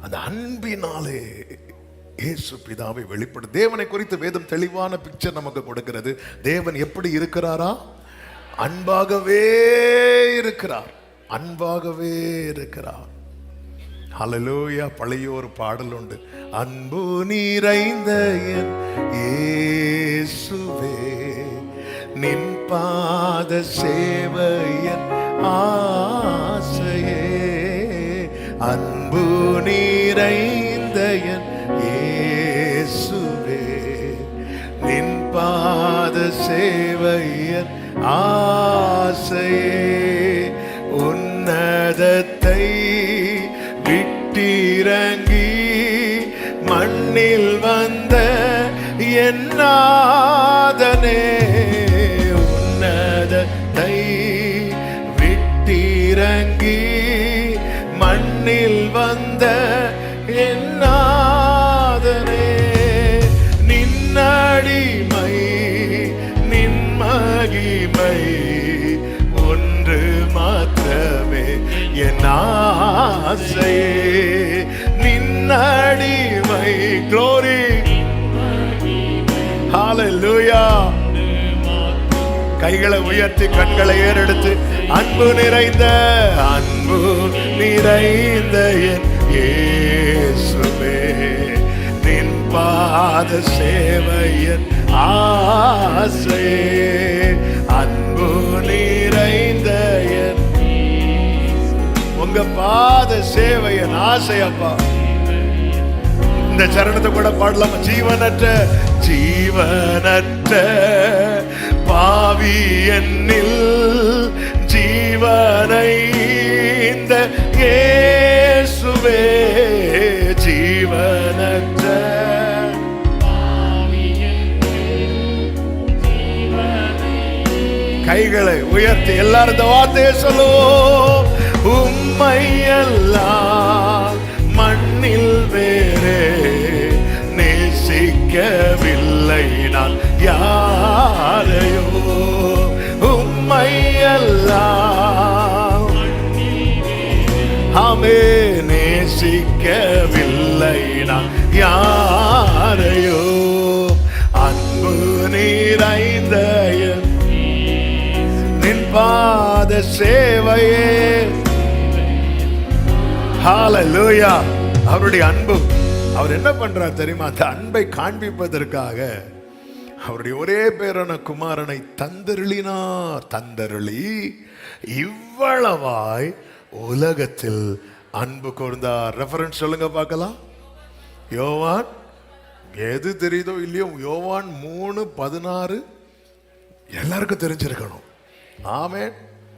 அந்த அன்பினாலே இயேசு பிதாவை வெளிப்படும். தேவனை குறித்து வேதம் தெளிவான பிக்சர் நமக்கு கொடுக்கிறது. தேவன் எப்படி இருக்கிறாரா? அன்பாகவே இருக்கிறார், அன்பாகவே இருக்கிறார். ஹல்லேலூயா. பழைய ஒரு பாடல் உண்டு, அன்பு நிறைந்த என் இயேசுவே நின் பாத சேவையன் ஆசையே, அன்பு நிறைந்த என் இயேசுவே நின் பாத சேவையன் ஆசையே, உன்னதத்தை விட்டிறங்கி மண்ணில் வந்த என் நாதனே, உன்னதத்தை விட்டிறங்கி மண்ணில் வந்த என் நாதனே, நின்னடிமை நின் மகிமை ஒன்று மாத்திரமே என் ஆசையே, நின்னடிமை. க்ளோரி, ஹல்லேலூயா. கைகளை உயர்த்தி கண்களை ஏறெடுத்து, அன்பு நிறைந்த என் இயேசுவே நின் பாத சேவையன் ஆசையே, அன்பு நிறைந்த என் உங்க பாத சேவையன் ஆசை. அப்பா, இந்த சரணத்தை கூட பாடலாம். ஜீவனற்ற பாவி என்னில் ஜீவனை இந்த இயேசுவே, ஜீவனற்ற கைகளை உயர்த்தி எல்லாரும் இந்த வார்த்தையை சொல்லுவோம். உம்மை எல்லாம் மண்ணில் வேறே நேசிக்கவில்லை நான் யாரையோ, உம்மை எல்லாம் ஆமே நேசிக்கவில்லை நான் யாரையோ, அன்பு நிறைந்த நின் பாத சேவையே. ஹல்லேலூயா. அவருடைய அன்பு, அவர் என்ன பண்றார் தெரியுமா? அந்த அன்பை காண்பிப்பதற்காக அவருடைய ஒரே பேரான குமாரனை தந்தருளினார். தந்தருளி இவ்வளவாய் உலகத்தில் அன்பு கூர்ந்தார். ரெஃபரன்ஸ் சொல்லுங்க பார்க்கலாம். யோவான், எது தெரியுதோ இல்லையோ, யோவான் 3:16 எல்லாருக்கும் தெரிஞ்சிருக்கணும். ஆமென்.